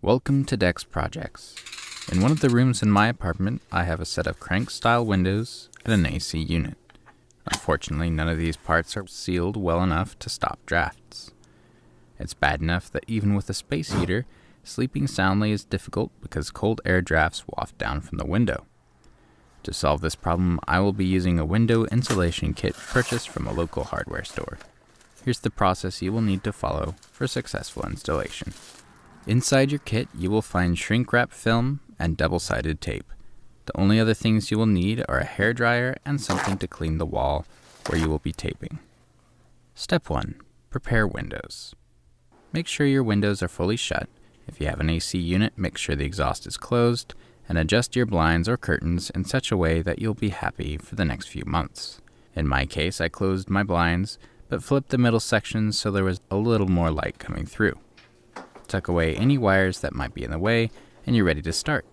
Welcome to Dex Projects. In one of the rooms in my apartment, I have a set of crank-style windows and an AC unit. Unfortunately, none of these parts are sealed well enough to stop drafts. It's bad enough that even with a space heater, sleeping soundly is difficult because cold air drafts waft down from the window. To solve this problem, I will be using a window insulation kit purchased from a local hardware store. Here's the process you will need to follow for successful installation. Inside your kit, you will find shrink wrap film and double-sided tape. The only other things you will need are a hairdryer and something to clean the wall where you will be taping. Step 1. Prepare windows. Make sure your windows are fully shut. If you have an AC unit, make sure the exhaust is closed and adjust your blinds or curtains in such a way that you'll be happy for the next few months. In my case, I closed my blinds, but flipped the middle sections so there was a little more light coming through. Tuck away any wires that might be in the way, and you're ready to start.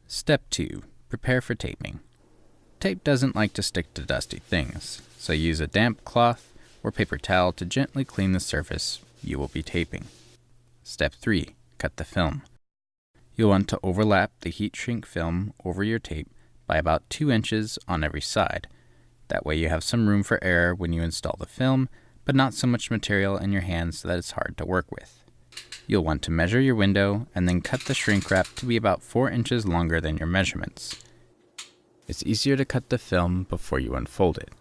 Step 2. Prepare for taping. Tape doesn't like to stick to dusty things, so use a damp cloth or paper towel to gently clean the surface you will be taping. Step 3. Cut the film. You'll want to overlap the heat shrink film over your tape by about 2 inches on every side. That way you have some room for error when you install the film, but not so much material in your hands that it's hard to work with. You'll want to measure your window and then cut the shrink wrap to be about 4 inches longer than your measurements. It's easier to cut the film before you unfold it.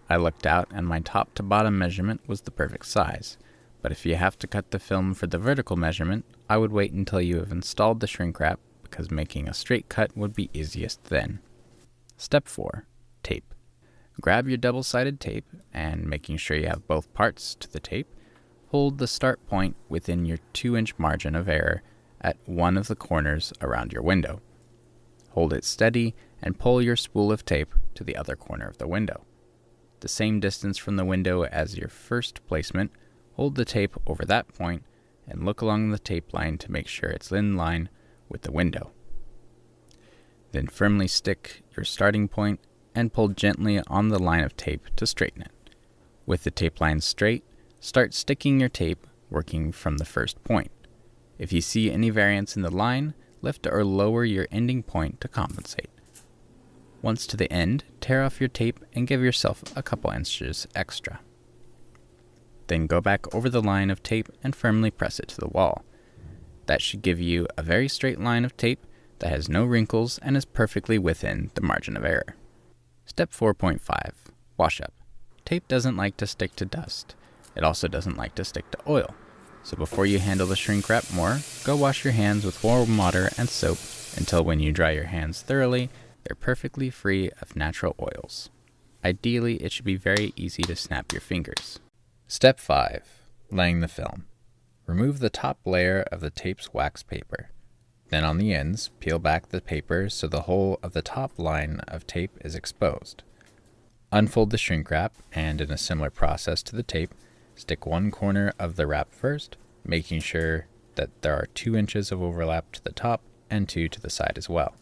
I looked out and my top to bottom measurement was the perfect size, but if you have to cut the film for the vertical measurement, I would wait until you have installed the shrink wrap because making a straight cut would be easiest then. Step 4. Tape. Grab your double-sided tape and, making sure you have both parts to the tape, hold the start point within your 2-inch margin of error at one of the corners around your window. Hold it steady and pull your spool of tape to the other corner of the window. The same distance from the window as your first placement, hold the tape over that point and look along the tape line to make sure it's in line with the window. Then firmly stick your starting point and pull gently on the line of tape to straighten it. With the tape line straight, start sticking your tape, working from the first point. If you see any variance in the line, lift or lower your ending point to compensate. Once to the end, tear off your tape and give yourself a couple inches extra. Then go back over the line of tape and firmly press it to the wall. That should give you a very straight line of tape that has no wrinkles and is perfectly within the margin of error. Step 4.5. Wash up. Tape doesn't like to stick to dust. It also doesn't like to stick to oil. So before you handle the shrink wrap more, go wash your hands with warm water and soap until when you dry your hands thoroughly, they're perfectly free of natural oils. Ideally, it should be very easy to snap your fingers. Step 5. Laying the film. Remove the top layer of the tape's wax paper. Then on the ends, peel back the paper so the whole of the top line of tape is exposed. Unfold the shrink wrap and, in a similar process to the tape, stick one corner of the wrap first, making sure that there are 2 inches of overlap to the top and 2 to the side as well.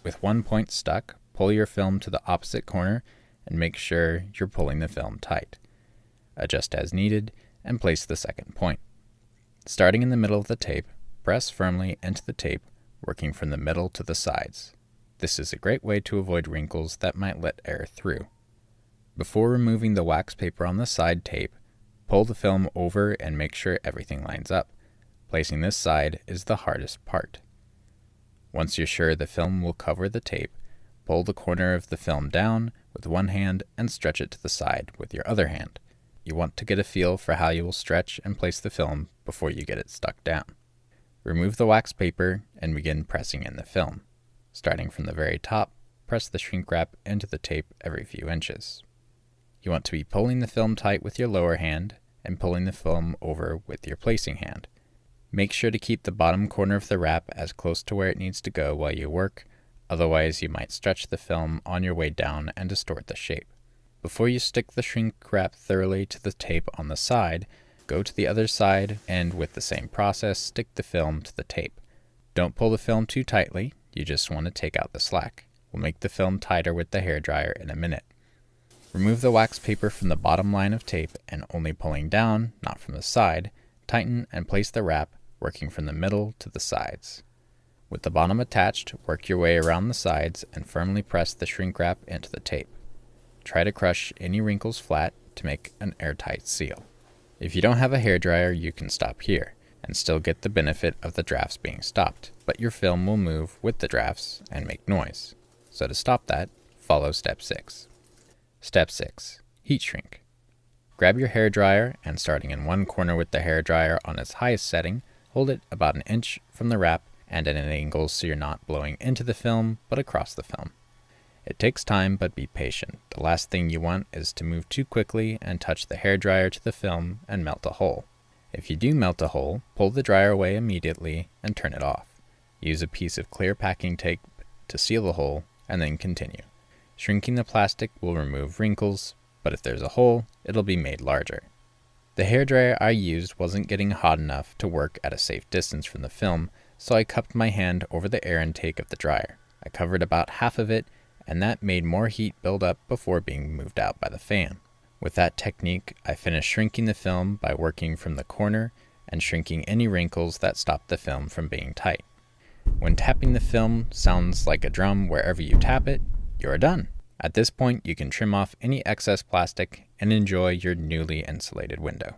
With one point stuck, pull your film to the opposite corner and make sure you're pulling the film tight. Adjust as needed and place the second point. Starting in the middle of the tape, press firmly into the tape, working from the middle to the sides. This is a great way to avoid wrinkles that might let air through. Before removing the wax paper on the side tape, pull the film over and make sure everything lines up. Placing this side is the hardest part. Once you're sure the film will cover the tape, pull the corner of the film down with one hand and stretch it to the side with your other hand. You want to get a feel for how you will stretch and place the film before you get it stuck down. Remove the wax paper and begin pressing in the film. Starting from the very top, press the shrink wrap into the tape every few inches. You want to be pulling the film tight with your lower hand and pulling the film over with your placing hand. Make sure to keep the bottom corner of the wrap as close to where it needs to go while you work, otherwise you might stretch the film on your way down and distort the shape. Before you stick the shrink wrap thoroughly to the tape on the side, go to the other side and with the same process stick the film to the tape. Don't pull the film too tightly, you just want to take out the slack. We'll make the film tighter with the hairdryer in a minute. Remove the wax paper from the bottom line of tape and only pulling down, not from the side, tighten and place the wrap working from the middle to the sides. With the bottom attached, work your way around the sides and firmly press the shrink wrap into the tape. Try to crush any wrinkles flat to make an airtight seal. If you don't have a hairdryer, you can stop here and still get the benefit of the drafts being stopped, but your film will move with the drafts and make noise. So to stop that, follow step 6. Step 6. Heat shrink. Grab your hairdryer and starting in one corner with the hairdryer on its highest setting, hold it about an inch from the wrap and at an angle so you're not blowing into the film but across the film. It takes time, but be patient. The last thing you want is to move too quickly and touch the hairdryer to the film and melt a hole. If you do melt a hole, pull the dryer away immediately and turn it off. Use a piece of clear packing tape to seal the hole and then continue. Shrinking the plastic will remove wrinkles, but if there's a hole, it'll be made larger. The hairdryer I used wasn't getting hot enough to work at a safe distance from the film, so I cupped my hand over the air intake of the dryer. I covered about half of it, and that made more heat build up before being moved out by the fan. With that technique, I finished shrinking the film by working from the corner and shrinking any wrinkles that stopped the film from being tight. When tapping the film sounds like a drum wherever you tap it, you're done. At this point, you can trim off any excess plastic and enjoy your newly insulated window.